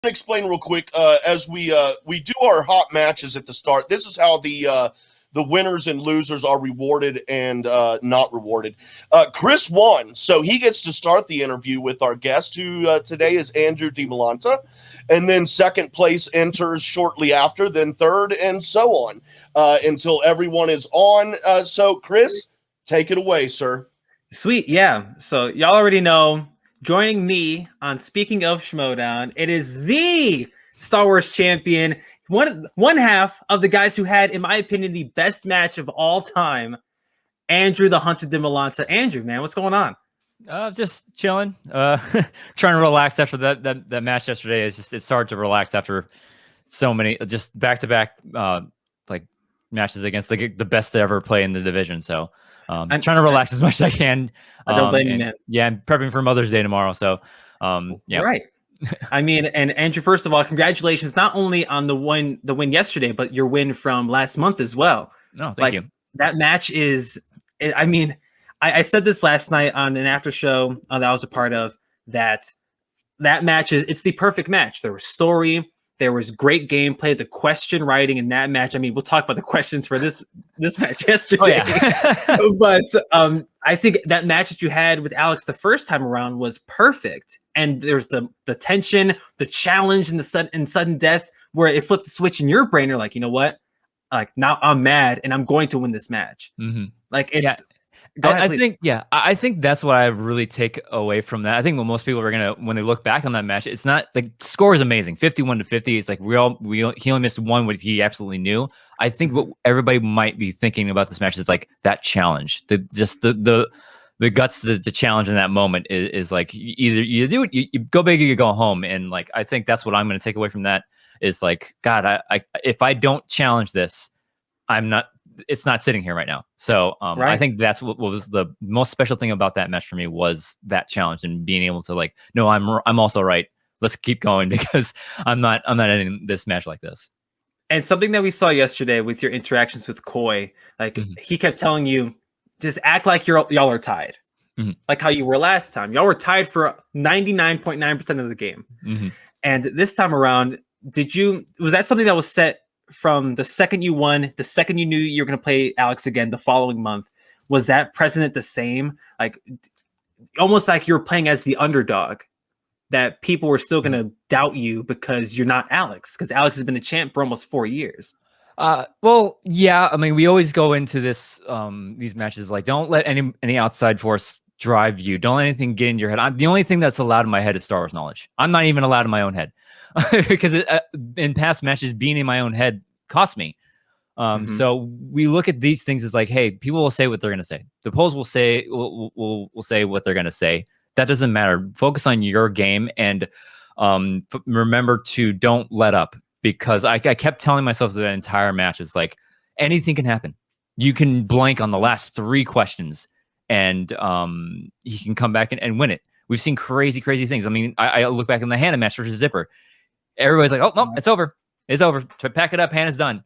explain real quick as we do our hot matches at the start. This is how the winners and losers are rewarded and not rewarded. Chris won, so he gets to start the interview with our guest, who today is Andrew Dimalanta, and then second place enters shortly after, then third, and so on until everyone is on. So, Chris, take it away, sir. Sweet, yeah. So y'all already know. Joining me on Speaking of Schmodown, it is the Star Wars champion, one half of the guys who had, in my opinion, the best match of all time, Andrew the Hunter Dimalanta. Andrew, man, what's going on? Just chilling. Trying to relax after that match yesterday. It's hard to relax after so many just back-to-back like matches against the best to ever play in the division. So I'm trying to relax as much as I can. I don't blame you, man. Yeah, I'm prepping for Mother's Day tomorrow. So yeah. Right. I mean, and Andrew, first of all, congratulations not only on the win yesterday, but your win from last month as well. No, thank you. That match is, I mean, I said this last night on an after show that I was a part of, that match it's the perfect match. There was story, there was great gameplay, the question writing in that match. I mean, we'll talk about the questions for this match yesterday. Oh, yeah. But I think that match that you had with Alex the first time around was perfect. And there's the tension, the challenge, and the sudden death, where it flipped the switch in your brain. You're like, you know what? Like, now I'm mad and I'm going to win this match. Mm-hmm. Like, it's. Yeah. I think that's what I really take away from that. I think what most people are gonna, when they look back on that match, it's not like score is amazing, 51-50. It's like he only missed one, what he absolutely knew. I think what everybody might be thinking about this match is like that challenge, the guts to challenge in that moment is like either you do it, you go big or you go home. And like I think that's what I'm gonna take away from that is like, God, I if I don't challenge this, it's not sitting here right now. So right. I think that's what was the most special thing about that match for me, was that challenge and being able to like, no, I'm also right. Let's keep going, because I'm not ending this match like this. And something that we saw yesterday with your interactions with Coy, like he kept telling you, just act like y'all are tied. Mm-hmm. Like how you were last time. Y'all were tied for 99.9% of the game. Mm-hmm. And this time around, was that something that was set from the second you won, the second you knew you were going to play Alex again the following month? Was that precedent the same? Like almost like you're playing as the underdog, that people were still going to doubt you because you're not Alex, because Alex has been a champ for almost 4 years. Well, yeah. I mean, we always go into these matches like, don't let any outside force drive you. Don't let anything get in your head. The only thing that's allowed in my head is Star Wars knowledge. I'm not even allowed in my own head. Because in past matches, being in my own head cost me. So we look at these things as like, hey, people will say what they're going to say. The polls will say will say what they're going to say. That doesn't matter. Focus on your game and remember to don't let up. Because I kept telling myself that entire match is like, anything can happen. You can blank on the last 3 questions and he can come back and win it. We've seen crazy things. I mean, I look back in the Hannah match versus Zipper. Everybody's like, oh, no, it's over. It's over. To pack it up, Hannah's done.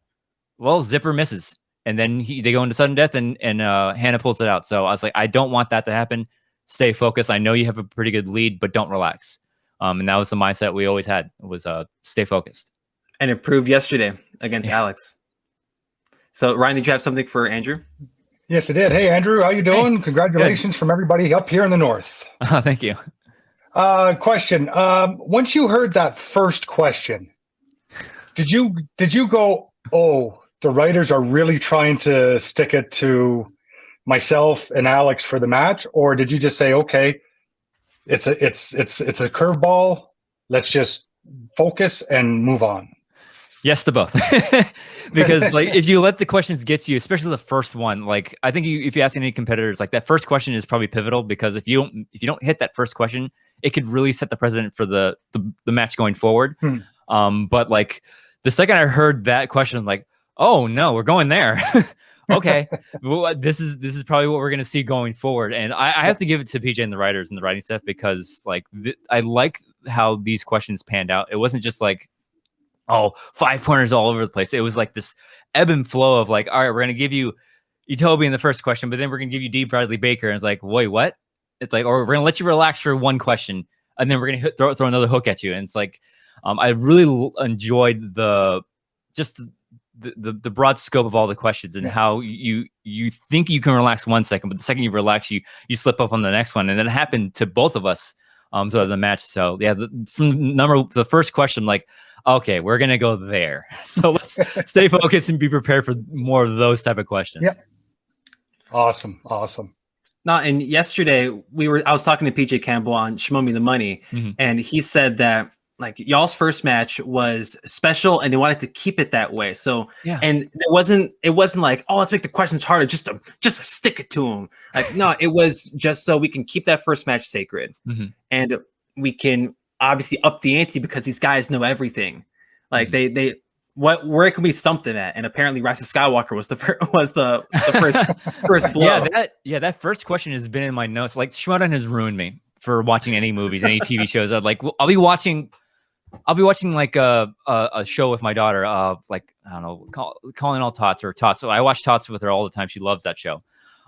Well, Zipper misses. And then they go into sudden death and Hannah pulls it out. So I was like, I don't want that to happen. Stay focused. I know you have a pretty good lead, but don't relax. And that was the mindset we always had, was stay focused. And it proved yesterday against Alex. So, Ryan, did you have something for Andrew? Yes, I did. Hey, Andrew, how you doing? Hey, congratulations from everybody up here in the north. Thank you. Question. Once you heard that first question, did you go, oh, the writers are really trying to stick it to myself and Alex for the match? Or did you just say, okay, it's a curveball. Let's just focus and move on? Yes to both. Because like if you let the questions get to you, especially the first one, like I think if you ask any competitors, like that first question is probably pivotal, because if you don't hit that first question, it could really set the precedent for the match going forward. But like the second I heard that question, I'm like, oh no, we're going there. Okay, well, this is probably what we're going to see going forward. And I have to give it to PJ and the writers and the writing staff, because like I like how these questions panned out. It wasn't just like, oh, 5-pointers all over the place. It was like this ebb and flow of like, all right, we're going to give you Etobi in the first question, but then we're going to give you D. Bradley Baker. And it's like, wait, what? It's like, or we're going to let you relax for one question, and then we're going to throw another hook at you. And it's like, I really enjoyed the broad scope of all the questions and how you think you can relax 1 second, but the second you relax, you slip up on the next one, and it happened to both of us throughout the match. So yeah, from the first question, like, okay, we're gonna go there. So let's stay focused and be prepared for more of those type of questions. Yep. Awesome. No, and yesterday I was talking to PJ Campbell on Show Me the Money, and he said that like y'all's first match was special and they wanted to keep it that way. So and it wasn't like, oh, let's make the questions harder just to stick it to them. Like, no, it was just so we can keep that first match sacred, and we can obviously up the ante because these guys know everything. Like where can we stump them at? And apparently Rise of Skywalker was the first blow. That first question has been in my notes. Like, Schmodown has ruined me for watching any movies, any TV shows. I'll be watching like a show with my daughter, like, I don't know, Calling All Tots or Tots. So I watch Tots with her all the time. She loves that show.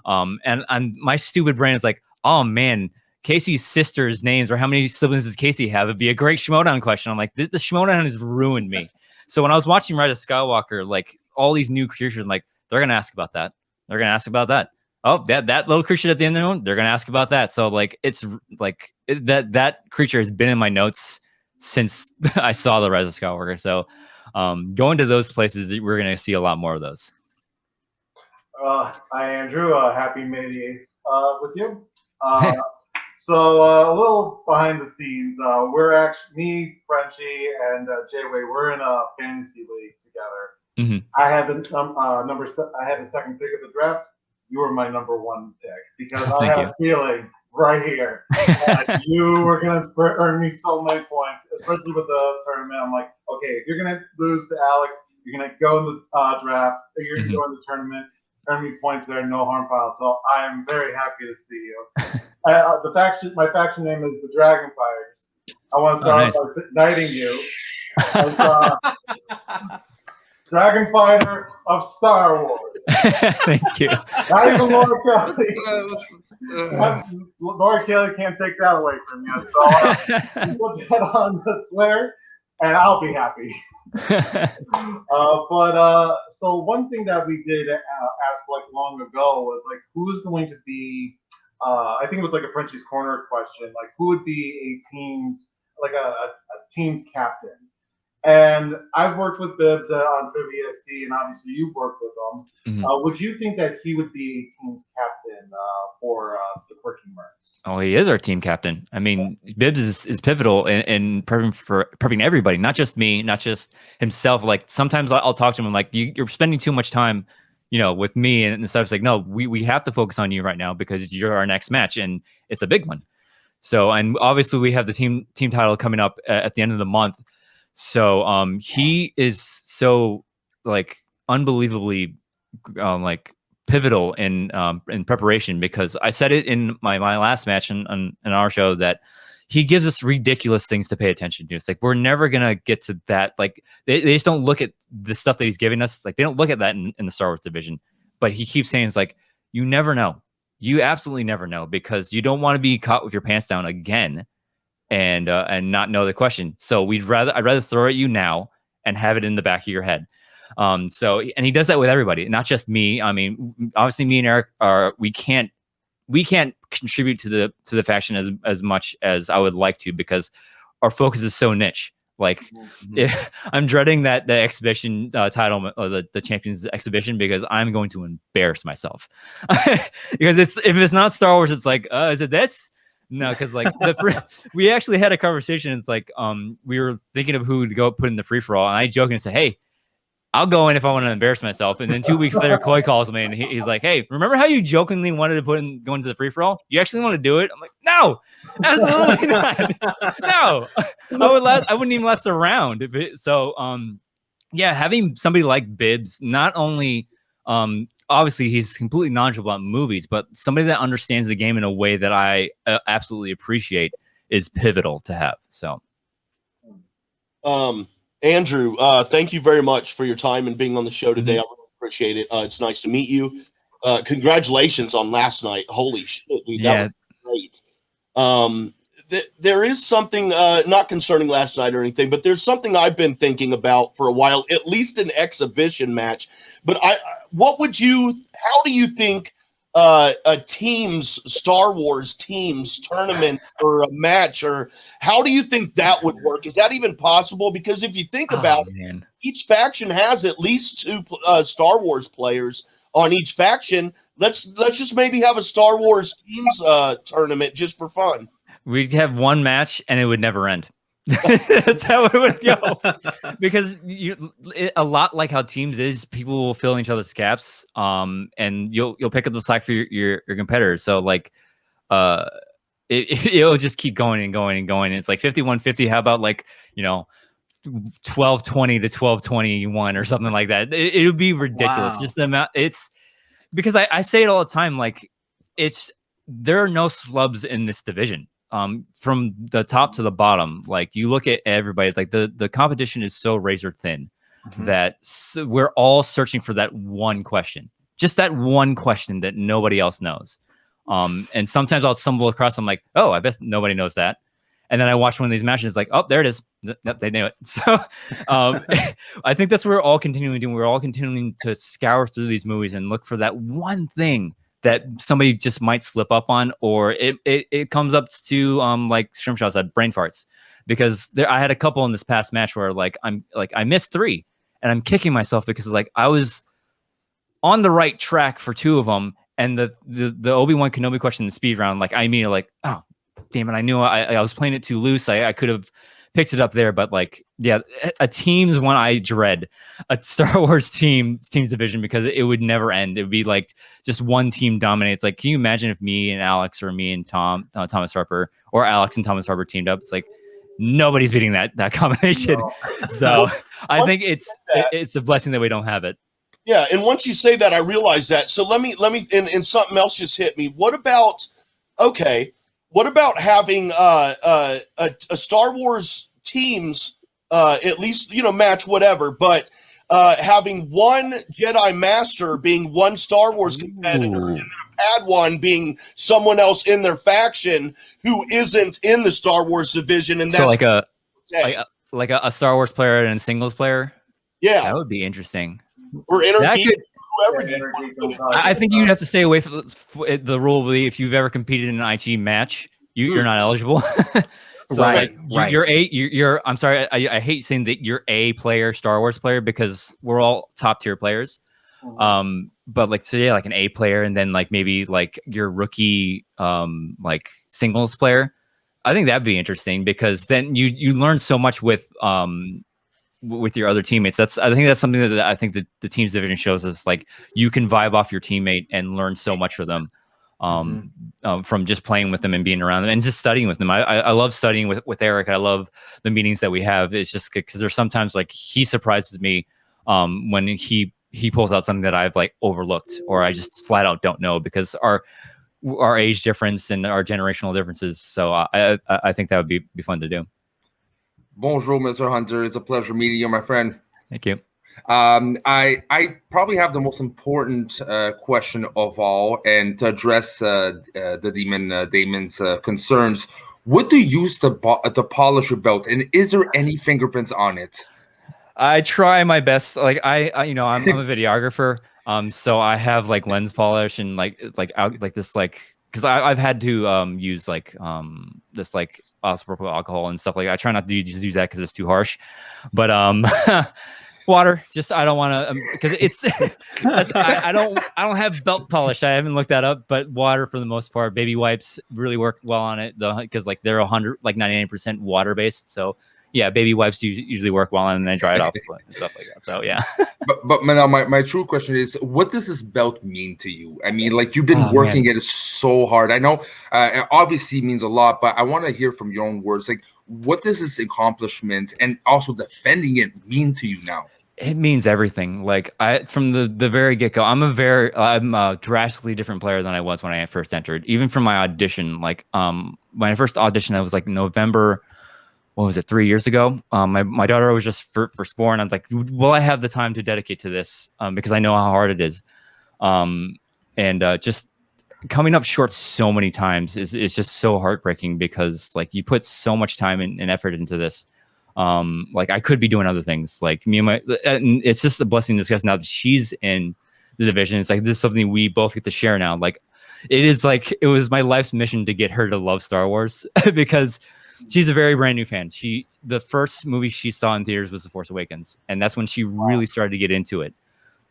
And my stupid brain is like, oh man, Casey's sister's names, or how many siblings does Casey have? It'd be a great Schmodown question. I'm like, the Schmodown has ruined me. So when I was watching Rise of Skywalker, like all these new creatures, I'm like, they're gonna ask about that. They're gonna ask about that. Oh, that little creature at the end of the one, they're gonna ask about that. So like, it's like that creature has been in my notes since I saw the Rise of Skywalker. So going to those places, we're gonna see a lot more of those. Hi Andrew, happy May the 8th with you. So a little behind the scenes, we're actually, me, Frenchie, and Jayway, we're in a fantasy league together. I had I had the second pick of the draft. You were my number 1 pick because I had a feeling right here that you were gonna earn me so many points, especially with the tournament. I'm like, okay, if you're gonna lose to Alex, you're gonna go in the draft, or you're gonna go in the tournament. Earn me points there, no harm foul. So I am very happy to see you. My faction name is the Dragon Fighters. I want to start by knighting you as Dragon Fighter of Star Wars. Thank you. Not even Laura Kelly. Laura Kelly can't take that away from you. So put that on the Twitter, and I'll be happy. So one thing that we did ask like long ago was like, who's going to be I think it was like a Frenchie's Corner question, like who would be a team's captain? And I've worked with Bibbs on FibESD, and obviously you've worked with him. Would you think that he would be a team's captain for the Quirky Mercs? Oh, he is our team captain. I mean, Bibbs is pivotal in prepping everybody, not just me, not just himself. Like sometimes I'll talk to him like, you're spending too much time, with me and stuff. It's like, no, we have to focus on you right now because you're our next match, and it's a big one. So, and obviously we have the team title coming up at the end of the month. So he is so like unbelievably like pivotal in preparation, because I said it in my last match in our show that he gives us ridiculous things to pay attention to. It's like we're never gonna get to that. Like they just don't look at the stuff that he's giving us. Like they don't look at that in the Star Wars division. But he keeps saying it's like, you never know. You absolutely never know, because you don't want to be caught with your pants down again and not know the question. So I'd rather throw it at you now and have it in the back of your head. And he does that with everybody, not just me. I mean, obviously me and Eric we can't contribute to the faction as much as I would like to, because our focus is so niche. Like I'm dreading the exhibition title, the champions exhibition, because I'm going to embarrass myself. Because if it's not Star Wars, it's like, is it this? No, because like we actually had a conversation. It's like we were thinking of who to go put in the free for all, and I jokingly said, "Hey, I'll go in if I want to embarrass myself." And then 2 weeks later, Coy calls me and he's like, "Hey, remember how you jokingly wanted to go into the free for all? You actually want to do it?" I'm like, "No, absolutely not. No, I wouldn't even last a round if it." So, yeah, having somebody like Bibbs, not only obviously he's completely knowledgeable about movies, but somebody that understands the game in a way that I absolutely appreciate is pivotal to have. So, Andrew, thank you very much for your time and being on the show today. I really appreciate it. It's nice to meet you. Congratulations on last night. Holy shit, dude, that was great. there is something not concerning last night or anything, but there's something I've been thinking about for a while, at least an exhibition match. But how do you think a team's Star Wars teams tournament or a match, or how do you think that would work? Is that even possible? Because if you think about it, each faction has at least 2 Star Wars players on each faction. Let's just maybe have a Star Wars teams tournament just for fun. We'd have one match and it would never end. That's how it would go. Because a lot like how teams is, people will fill in each other's gaps, and you'll pick up the slack for your competitors. So like, it'll just keep going and going and going. It's like 51-50. How about 12-20 to 12-21 or something like that? It would be ridiculous. Wow. Just the amount. It's because I say it all the time. Like, there are no slubs in this division. From the top to the bottom, like you look at everybody, like the competition is so razor thin that we're all searching for that one question, just that one question that nobody else knows. And sometimes I'll stumble across, I'm like, oh, I bet nobody knows that. And then I watch one of these matches, like, oh, there it is. Yep, they knew it. So I think that's what we're all continuing doing. We're all continuing to scour through these movies and look for that one thing that somebody just might slip up on, or it comes up to like Shrimshot said, brain farts. Because I had a couple in this past match where I missed 3, and I'm kicking myself because like I was on the right track for 2 of them, and the Obi-Wan Kenobi question in the speed round, like I immediately like, oh damn it, I knew I was playing it too loose. I could have picked it up there, but like, yeah, a team's one I dread, a Star Wars team's division, because it would never end. It would be like just one team dominates. Like, can you imagine if me and Alex, or me and Thomas Harper, or Alex and Thomas Harper teamed up? It's like nobody's beating that combination. No. So I think it's a blessing that we don't have it. Yeah, and once you say that, I realize that. So let me, and something else just hit me. What about having a Star Wars teams, at least, match, whatever, but having one Jedi Master being one Star Wars competitor, and then a Padawan being someone else in their faction who isn't in the Star Wars division, and that's like a Star Wars player and a singles player. Yeah, that would be interesting. Or Energy. I think you'd have to stay away from the rule. Will be if you've ever competed in an IG match, you're not eligible. So right. You're I'm sorry, I hate saying that you're a player, Star Wars player, because we're all top tier players. But like, so yeah, like an A player, and then like maybe like your rookie like singles player. I think that'd be interesting, because then you learn so much with your other teammates. I think that's something that I think the teams division shows us. Like, you can vibe off your teammate and learn so much from them. From just playing with them and being around them and just studying with them. I love studying with Eric. I love the meetings that we have. It's just because there's sometimes like he surprises me when he pulls out something that I've like overlooked, or I just flat out don't know, because our age difference and our generational differences. So I think that would be fun to do. Bonjour, Mr. Hunter. It's a pleasure meeting you, my friend. Thank you. I probably have the most important question of all, and to address the Damon's concerns. What do you use to polish your belt, and is there any fingerprints on it? I try my best. Like I'm a videographer, so I have like lens polish and like this, like, because I've had to use like this like isopropyl alcohol and stuff like that. I try not to use that because it's too harsh, but water, just I don't want to, because it's I don't have belt polish. I haven't looked that up, but water for the most part. Baby wipes really work well on it, though, because like they're 99% water based. So yeah, baby wipes usually work well, and then I dry it off and stuff like that. So yeah. but now my true question is, what does this belt mean to you? I mean, like, you've been working at it so hard. I know it obviously means a lot, but I want to hear from your own words. Like, what does this accomplishment and also defending it mean to you now? It means everything. Like, from the very get-go, I'm a drastically different player than I was when I first entered. Even from my audition, like when I first auditioned, I was like November. What was it, 3 years ago? My daughter was just first born. I was like, will I have the time to dedicate to this? Because I know how hard it is. Just coming up short so many times is just so heartbreaking, because like you put so much time and effort into this. Like I could be doing other things, like me and it's just a blessing to discuss now that she's in the division. It's like, this is something we both get to share now. Like it was my life's mission to get her to love Star Wars because she's a very brand new fan. The first movie she saw in theaters was The Force Awakens, and that's when she really started to get into it.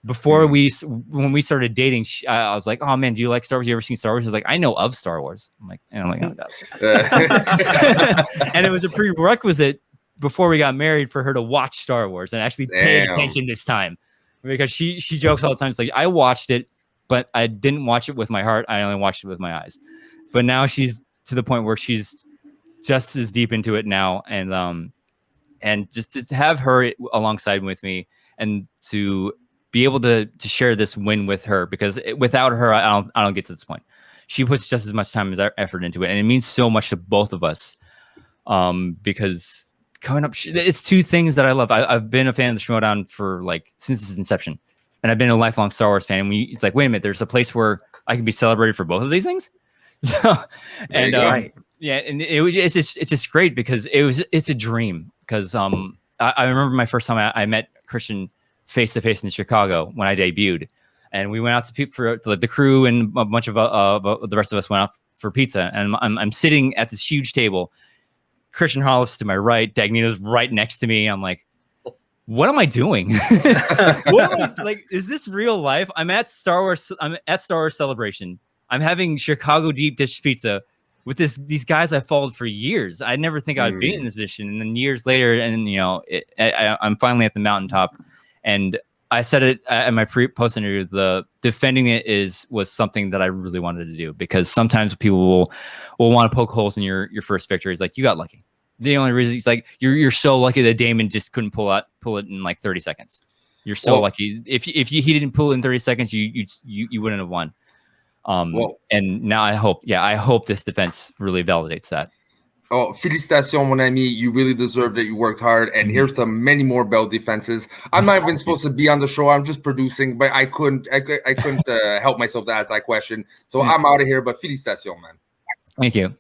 Before when we started dating, I was like, "Oh man, do you like Star Wars? You ever seen Star Wars?" She's like, "I know of Star Wars." I'm like, "Oh, no." And it was a prerequisite before we got married for her to watch Star Wars and actually pay attention this time, because she jokes all the time. It's like, I watched it, but I didn't watch it with my heart. I only watched it with my eyes. But now she's to the point where she's just as deep into it now, and just to have her alongside with me and to be able to share this win with her, because without her, I don't get to this point. She puts just as much time as effort into it, and it means so much to both of us. Because coming up, it's two things that I love. I've been a fan of the Schmodown for like since its inception, and I've been a lifelong Star Wars fan. And it's like, wait a minute, there's a place where I can be celebrated for both of these things. So, and yeah, and it's just great because it's a dream. Because I remember my first time I met Christian face to face in Chicago when I debuted, and we went out to the crew, and a bunch of the rest of us went out for pizza, and I'm sitting at this huge table. Christian Hollis to my right, Dagnito's right next to me. I'm like, what am I doing? Like, is this real life? I'm at Star Wars Celebration. I'm having Chicago deep dish pizza with these guys I followed for years. I never think I'd be in this position, and then years later, and I'm finally at the mountaintop. And I said it in my post interview. The defending it was something that I really wanted to do, because sometimes people will want to poke holes in your first victory. It's like, you got lucky. The only reason it's like you're so lucky that Damon just couldn't pull it in like 30 seconds. You're so lucky. If he didn't pull it in 30 seconds, you wouldn't have won. And now I hope this defense really validates that. Oh, félicitations, mon ami. You really deserved it. You worked hard. And here's to many more belt defenses. I'm not even supposed to be on the show. I'm just producing, but I couldn't help myself to ask that question. So I'm out of here, but félicitations, man. Thank you.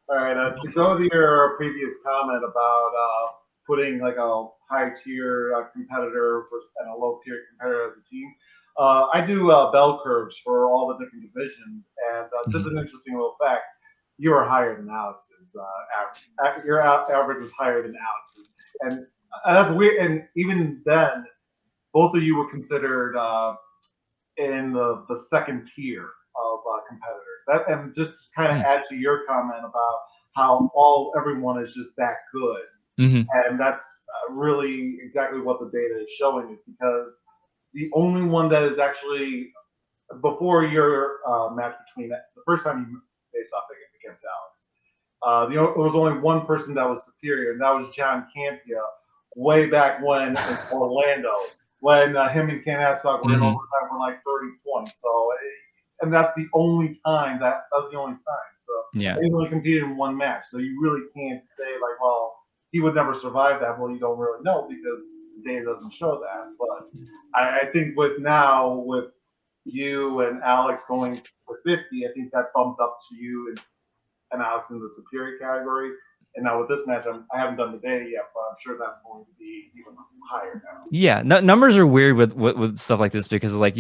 All right. To go to your previous comment about putting like a high tier competitor and a low tier competitor as a team, I do bell curves for all the different divisions. And just an interesting little fact. You are higher than Alex's average. Your average was higher than Alex's, and that's weird. And even then, both of you were considered in the second tier of competitors. And just kind of add to your comment about how everyone is just that good, and that's really exactly what the data is showing you. Because the only one that is actually before your match between the first time you faced off against Alex. There was only one person that was superior, and that was John Campia, way back when in Orlando, when him and Ken Absock were in overtime for like 30 points. So, and that's the only time that's the only time. So they only competed in one match. So you really can't say like, well, he would never survive that. Well, you don't really know because the data doesn't show that. But I think with you and Alex going for 50, I think that bumped up to you and Alex in the superior category. And now with this match, I haven't done the data yet, but I'm sure that's going to be even higher now. Yeah, numbers are weird with stuff like this because, like,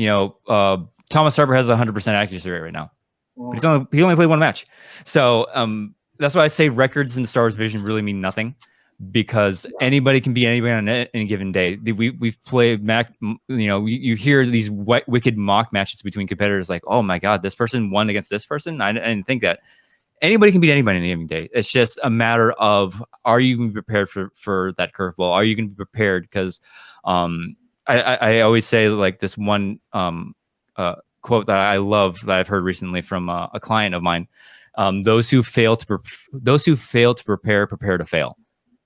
Thomas Harper has 100% accuracy rate right now, but he only played one match. So that's why I say records in the Star Wars division really mean nothing, because anybody can beat anybody on any given day. We've played you hear these wicked mock matches between competitors, like, oh my god, this person won against this person. I didn't think that. Anybody can beat anybody on any given day. It's just a matter of, are you going to be prepared for that curveball? Are you going to be prepared? Because I always say, like, this one quote that I love that I've heard recently from a client of mine: those who fail to prepare to fail.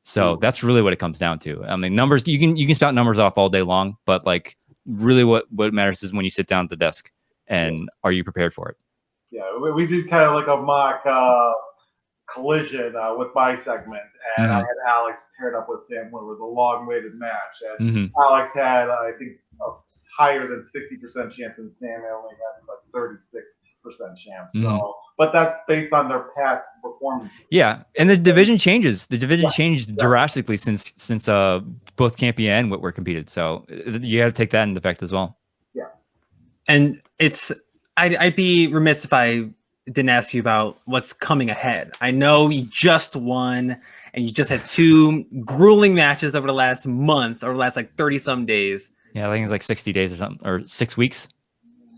So that's really what it comes down to. I mean, numbers, you can spout numbers off all day long, but like really what matters is when you sit down at the desk and are you prepared for it? Yeah, we did kind of like a mock Collision with my segment, and I had Alex paired up with Sam Wood with a long-awaited match, and Alex had, I think, a higher than 60% chance, and Sam only had like 36% chance. So, but that's based on their past performances. Yeah, and the division changes. The division changed drastically since both Campy and Whitworth competed. So you got to take that into effect as well. Yeah, and I'd be remiss if I didn't ask you about what's coming ahead. I know you just won, and you just had 2 grueling matches over the last month, or the last like 30 some days. Yeah, I think it's like 60 days or something, or 6 weeks.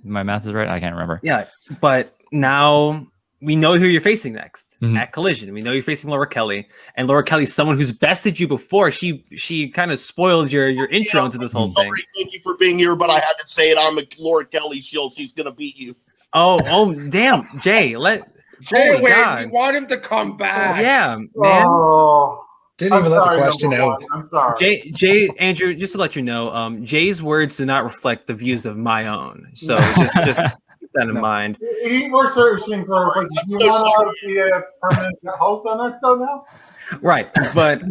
My math is right. I can't remember. Yeah, but now we know who you're facing next at Collision. We know you're facing Laura Kelly, and Laura Kelly's someone who's bested you before. She kind of spoiled your intro into this whole thing. Thank you for being here, but I had to say it. I'm a Laura Kelly shield. She's gonna beat you. Oh, damn, Jay, Jay, wait, we want him to come back. Yeah, man. Oh, Didn't even let the question out. I'm sorry. Jay, Andrew, just to let you know, Jay's words do not reflect the views of my own. So just keep that in mind. We're searching for, like, you want to be a permanent host on our show now? Right, but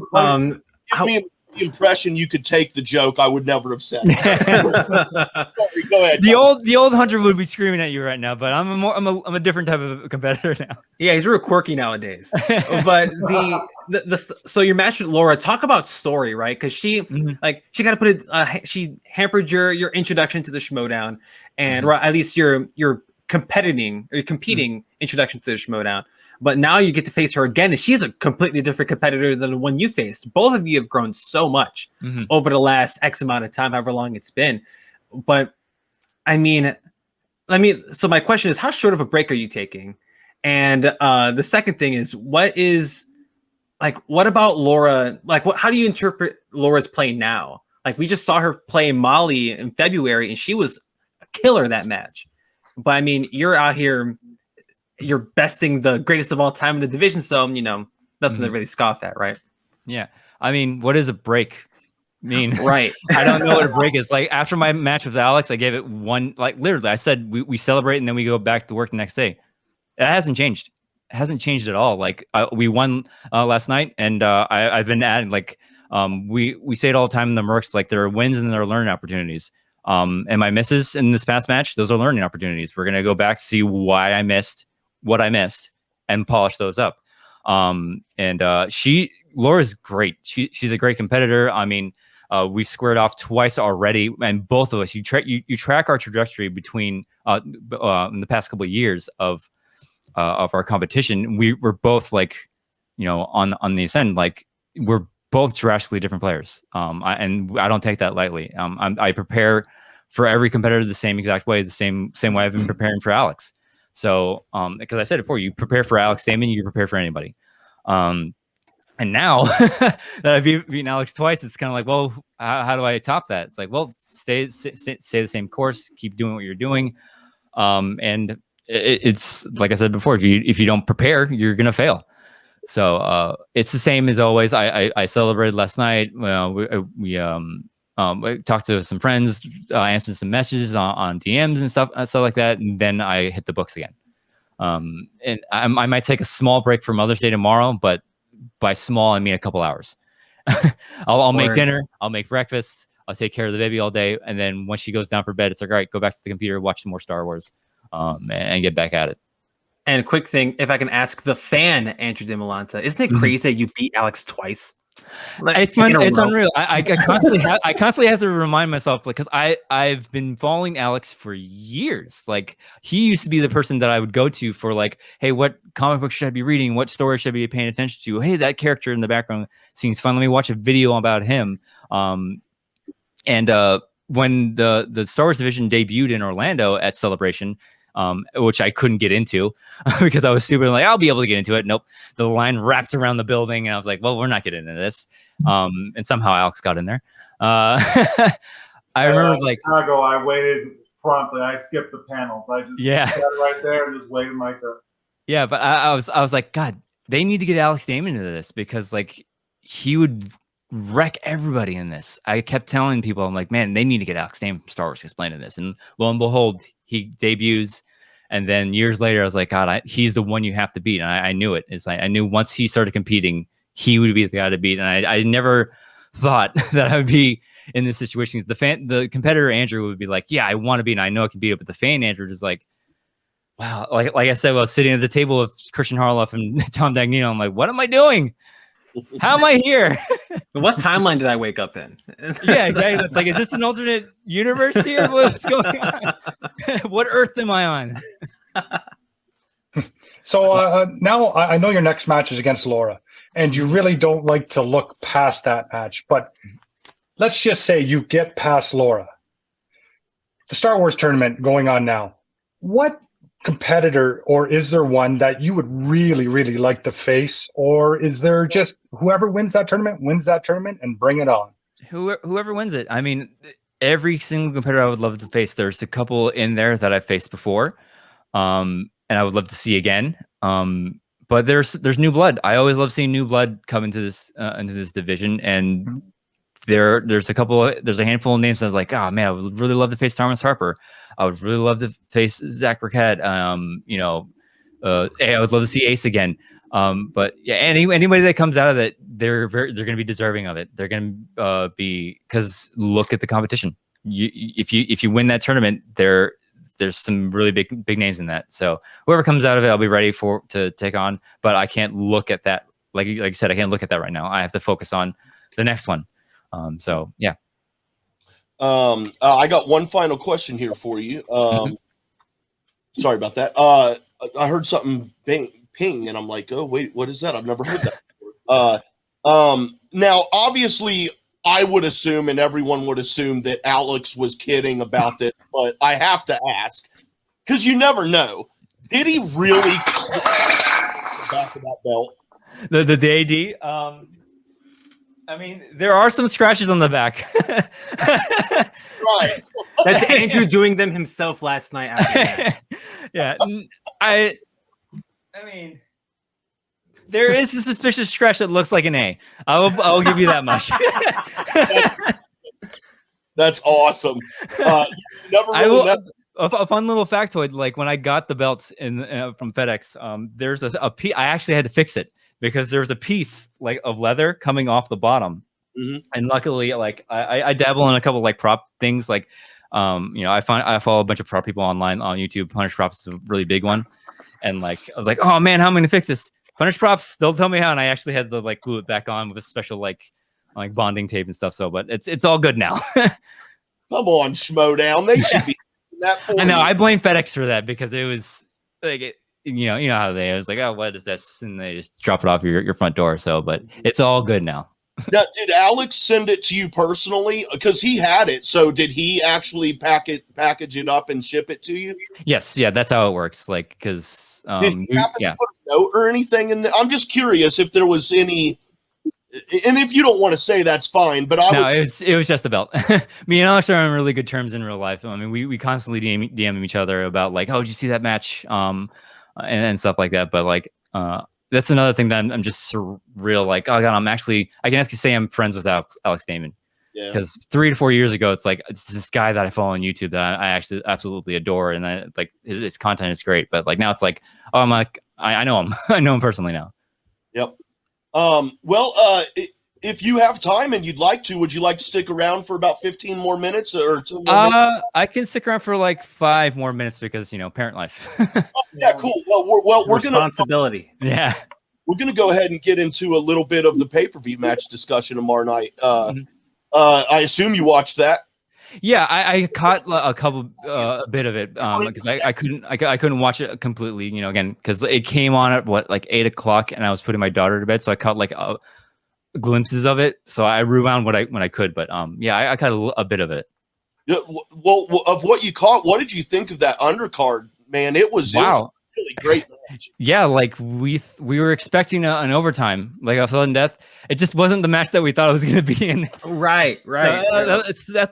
Give me the impression you could take the joke. I would never have said it. Sorry, go ahead. The old Hunter would be screaming at you right now, but I'm a different type of competitor now. Yeah, he's real quirky nowadays. But so your match with Laura, talk about story, right? Because she she got to put it. She hampered your introduction to the Schmodown, and at least your competing introduction to the Schmodown. But now you get to face her again, and she's a completely different competitor than the one you faced. Both of you have grown so much over the last X amount of time, however long it's been. But I mean, so my question is, how short of a break are you taking? And the second thing is, what about Laura? Like, how do you interpret Laura's play now? Like, we just saw her play Molly in February, and she was a killer that match. But I mean, you're out here, you're besting the greatest of all time in the division, so nothing to really scoff at, right? Yeah, I mean, what is a break mean? Right. I don't know what a break is. Like, after my match with Alex, I gave it one, like, literally, I said we celebrate and then we go back to work the next day. It hasn't changed. It hasn't changed at all. Like, we won last night, and I've been adding, like, we say it all the time in the Mercs, like, there are wins and there are learning opportunities. And my misses in this past match, those are learning opportunities. We're gonna go back to see why I missed what I missed and polish those up. Laura's great. She's a great competitor. I mean, we squared off twice already, and both of us, you track our trajectory between in the past couple of years of our competition. We're both, like, on the ascend. Like, we're both drastically different players. And I don't take that lightly. I prepare for every competitor the same exact way, the same way I've been preparing for Alex. So, because I said it before, you prepare for Alex Damon, you prepare for anybody. And now that I've beaten Alex twice, it's kind of like, well, how do I top that? It's like, well, stay the same course, keep doing what you're doing. And it's like I said before, if you don't prepare, you're gonna fail. So it's the same as always. I celebrated last night. We talked to some friends, answered some messages on DMs and stuff like that, and then I hit the books again. And I might take a small break for Mother's Day tomorrow, but by small I mean a couple hours. I'll make dinner, I'll make breakfast, I'll take care of the baby all day, and then once she goes down for bed, it's like, all right, go back to the computer, watch some more Star Wars, and get back at it. And a quick thing, if I can ask the fan, Andrew Dimalanta, isn't it crazy that you beat Alex twice? Like, it's unreal. I constantly have to remind myself, like, because I've been following Alex for years. Like, he used to be the person that I would go to for, like, hey, what comic book should I be reading? What story should I be paying attention to? Hey, that character in the background seems fun. Let me watch a video about him. And when the Star Wars division debuted in Orlando at Celebration, which I couldn't get into because I was stupid. Like, I'll be able to get into it. Nope. The line wrapped around the building, and I was like, well, we're not getting into this. And somehow Alex got in there. I remember, like, Chicago, I waited promptly. I skipped the panels. I just sat right there and just waited my turn. Yeah, but I was like, God, they need to get Alex Damon into this, because, like, he would wreck everybody in this. I kept telling people, I'm like, man, they need to get Alex Damon from Star Wars explained in this. And lo and behold, he debuts, And then years later, I was like, God, he's the one you have to beat. And I knew it. It's like I knew once he started competing, he would be the guy to beat. And I never thought that I would be in this situation. The competitor Andrew would be like, yeah, I want to beat, and I know I can beat it. But the fan Andrew is like, wow. Like I said, I was sitting at the table with Christian Harloff and Tom Dagnino. I'm like, what am I doing? How am I here? What timeline did I wake up in? Yeah, exactly. It's like, is this an alternate universe here? What's going on? What Earth am I on? So now I know your next match is against Laura, and you really don't like to look past that match. But let's just say you get past Laura. The Star Wars tournament going on now. What competitor, or is there one that you would really, really like to face? Or is there just whoever wins that tournament and bring it on? Whoever wins it. I mean, every single competitor I would love to face. There's a couple in there that I've faced before. And I would love to see again. But there's new blood. I always love seeing new blood come into this division. And there's a handful of names that I was like, oh man, I would really love to face Thomas Harper. I would really love to face Zach Burkett. I would love to see Ace again. But yeah, anybody that comes out of it, they're going to be deserving of it. They're going to be, because look at the competition. If you win that tournament, there's some really big names in that. So whoever comes out of it, I'll be ready to take on. But I can't look at that, like you said, I can't look at that right now. I have to focus on the next one. So yeah. I got one final question here for you. Sorry about that. I heard something ping, and I'm like, oh wait, what is that? I've never heard that before. Now, obviously, I would assume, and everyone would assume, that Alex was kidding about this, but I have to ask because you never know. Did he really the back of that belt? The AD? I mean, there are some scratches on the back. Right. That's Andrew doing them himself last night after that. Yeah. I mean, there is a suspicious scratch that looks like an A. I'll give you that much. That's awesome. A fun little factoid, like when I got the belt from FedEx, there's a piece. I actually had to fix it because there was a piece like of leather coming off the bottom. Mm-hmm. And luckily, like I dabble in a couple like prop things. Like, I follow a bunch of prop people online on YouTube. Punish Props is a really big one. And like, I was like, oh man, how am I gonna fix this? Punish Props, they'll tell me how. And I actually had to like glue it back on with a special like bonding tape and stuff. So, but it's all good now. Come on, Schmodown. They should be that for I know. you. I blame FedEx for that because it was like, you know how it was like, oh, what is this? And they just drop it off your front door. So, but it's all good now. Now, did Alex send it to you personally? Because he had it. So did he actually package it up and ship it to you? Yes. Yeah, that's how it works. Like, because did you happen to put a note or anything in there? I'm just curious if there was any. And if you don't want to say, that's fine. But it was just the belt. Me and Alex are on really good terms in real lial. I mean, we constantly DM each other about like, oh, did you see that match? And stuff like that. But like, that's another thing that I'm just surreal. Like, oh god, I can actually say I'm friends with Alex Damon. Yeah. Because 3 to 4 years ago, it's this guy that I follow on YouTube that I actually absolutely adore, and I like his content is great. But like now it's like, oh, I'm like, I know him. I know him personally now. Yep. If you have time and you'd like to, would you like to stick around for about 15 more minutes or 2 more minutes? I can stick around for like 5 more minutes because, parent life. Yeah, cool. We're responsibility. Yeah. We're going to go ahead and get into a little bit of the pay-per-view match discussion tomorrow night. I assume you watched that. Yeah, I caught a bit of it because I couldn't watch it completely. Again, because it came on at 8:00, and I was putting my daughter to bed, so I caught like glimpses of it. So I rewound when I could, but I caught a bit of it. Yeah, well, of what you caught, what did you think of that undercard? Man, it was a really great match. Yeah, like we were expecting an overtime, like a sudden death. It just wasn't the match that we thought it was going to be in. Right. That's the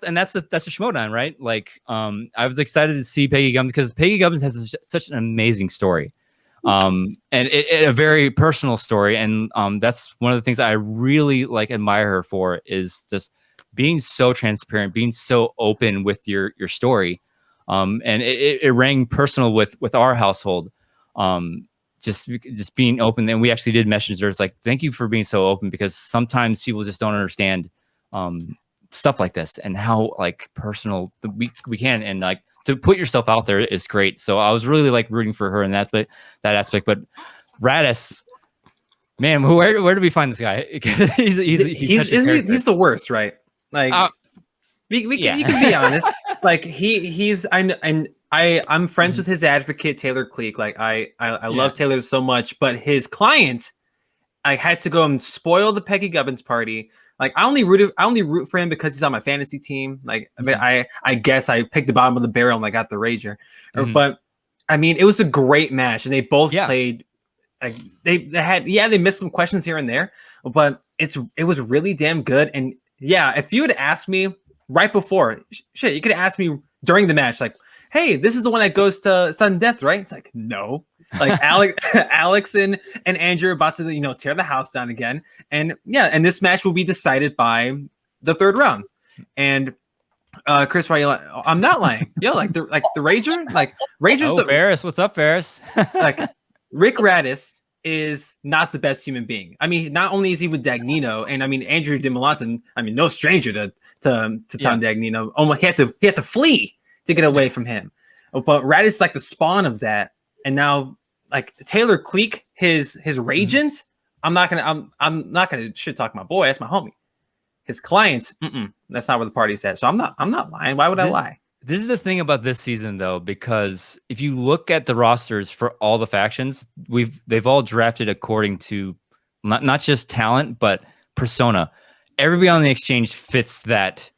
Schmodown, right? Like, I was excited to see Peggy Gubbins because Peggy Gubbins has such an amazing story, and a very personal story, and that's one of the things I really admire her for is just being so transparent, being so open with your story. And it rang personal with our household. Just being open, and we actually did messengers like, thank you for being so open, because sometimes people just don't understand stuff like this and how like personal we can, and like to put yourself out there is great. So I was really like rooting for her in that aspect. But Radis, man, where do we find this guy? he's the worst, right? Like you can be honest. Like I'm friends with his advocate Taylor Cleek. Like I love Taylor so much, but his client, I had to go and spoil the Peggy Gubbins party. Like I only root for him because he's on my fantasy team. Like I guess I picked the bottom of the barrel and I got the Rager. But I mean, it was a great match, and they both played. Like they missed some questions here and there, but it was really damn good. And yeah, if you had asked me right before, you could have asked me during the match, like, hey, this is the one that goes to sudden death, right? It's like, no. Like Alex and Andrew are about to, tear the house down again. And and this match will be decided by the third round. And Chris, why you like? I'm not lying. Like the Rager, like Rager's Ferris, what's up, Ferris? Like Rick Radis is not the best human being. I mean, not only is he with Dagnino, and I mean Andrew Dimalanta, I mean, no stranger to Tom Dagnino. Almost he had to flee to get away from him. But Radis is like the spawn of that. And now like Taylor Cleek, his regent, I'm not gonna shit talk my boy, that's my homie. His clients, that's not where the party's at. So I'm not lying. Why would I lie? This is the thing about this season, though, because if you look at the rosters for all the factions, they've all drafted according to not just talent but persona. Everybody on the exchange fits that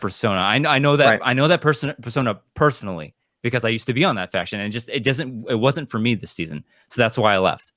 persona. I know that right. I know that persona personally because I used to be on that faction, and it wasn't for me this season, so that's why I left.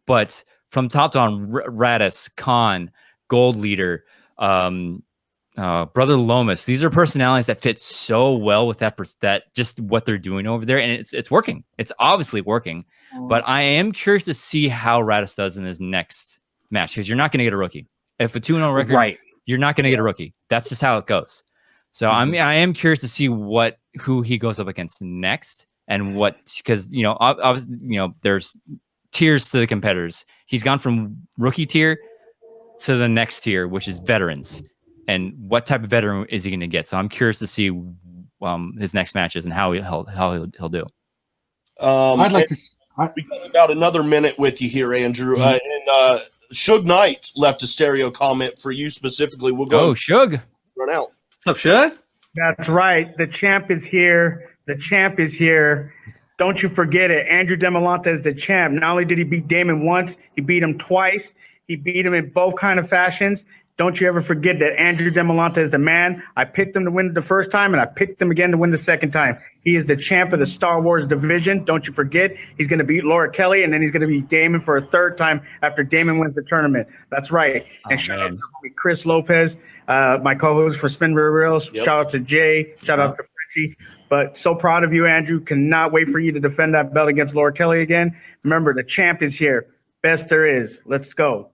But from top down, Radis, Khan, Gold Leader, Brother Lomas, these are personalities that fit so well with that just what they're doing over there, and it's working. It's obviously working. But I am curious to see how Radis does in his next match, because you're not going to get a rookie. If a 2-0 record, right, you're not going to get a rookie. That's just how it goes. So I am curious to see who he goes up against next, and because there's tiers to the competitors. He's gone from rookie tier to the next tier, which is veterans. And what type of veteran is he going to get? So I'm curious to see his next matches and how he'll do. I'd like to. We got about another minute with you here, Andrew. And Suge Knight left a stereo comment for you specifically. We'll go. Oh, Suge. Run out. What's up, Suge? That's right. The champ is here. The champ is here. Don't you forget it. Andrew Dimalanta is the champ. Not only did he beat Damon once, he beat him twice. He beat him in both kind of fashions. Don't you ever forget that Andrew Dimalanta is the man. I picked him to win the first time, and I picked him again to win the second time. He is the champ of the Star Wars division. Don't you forget. He's going to beat Laura Kelly, and then he's going to beat Damon for a third time after Damon wins the tournament. That's right. And shout out to Chris Lopez, my co-host for Spin Reels. Yep. Shout out to Jay. Shout out to Frenchie. But so proud of you, Andrew. Cannot wait for you to defend that belt against Laura Kelly again. Remember, the champ is here. Best there is. Let's go.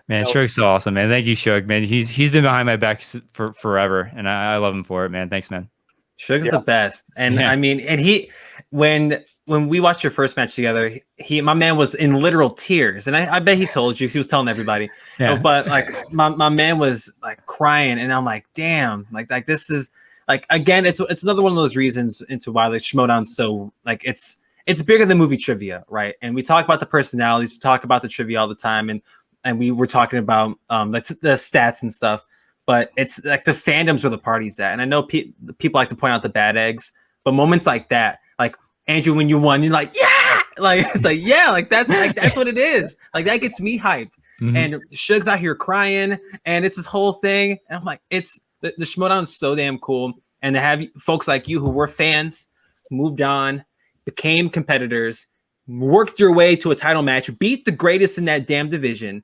Man, Shug's so awesome, man. Thank you, Shug, man. He's been behind my back for forever, and I love him for it, man. Thanks, man. Shug's the best, and I mean, and he when we watched your first match together, my man was in literal tears, and I bet he told you because he was telling everybody. Yeah. But like my man was like crying, and I'm like, damn, like this is like again, it's another one of those reasons into why like Schmoedown's so like it's bigger than movie trivia, right? And we talk about the personalities, we talk about the trivia all the time, and we were talking about the stats and stuff, but it's like the fandoms where the party's at. And I know people like to point out the bad eggs, but moments like that, like Andrew, when you won, you're like, yeah, like it's like, yeah, like that's what it is. Like that gets me hyped. Mm-hmm. And Shug's out here crying, and it's this whole thing. And I'm like, it's the Schmoedown is so damn cool. And to have folks like you who were fans, moved on, became competitors, worked your way to a title match, beat the greatest in that damn division.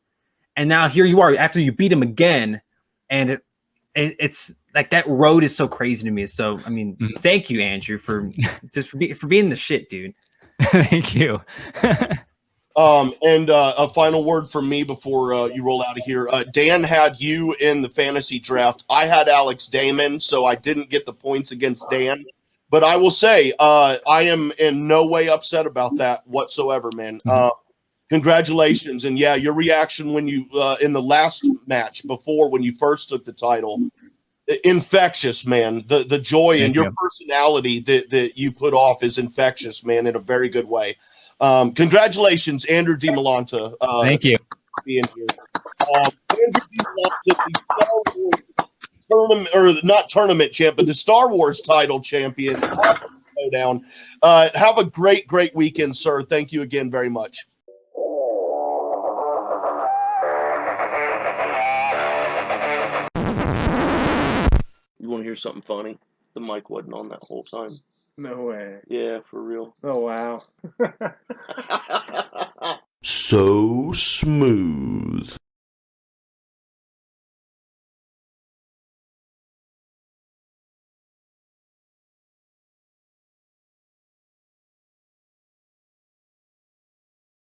And now here you are after you beat him again. And it's like that road is so crazy to me. So, I mean, thank you, Andrew, for being the shit, dude. Thank you. And a final word from me before you roll out of here. Dan had you in the fantasy draft. I had Alex Damon, so I didn't get the points against Dan. But I will say, I am in no way upset about that whatsoever, man. Congratulations. And yeah, your reaction when you, in the last match before, when you first took the title, infectious, man. The joy and your personality that you put off is infectious, man, in a very good way. Congratulations, Andrew Dimalanta. Thank you. Being here. Andrew Dimalanta, the Star Wars tournament, or not tournament champ, but the Star Wars title champion. Showdown. Have a great weekend, sir. Thank you again very much. You want to hear something funny? The mic wasn't on that whole time. No way. Yeah, for real. Oh, wow. So smooth.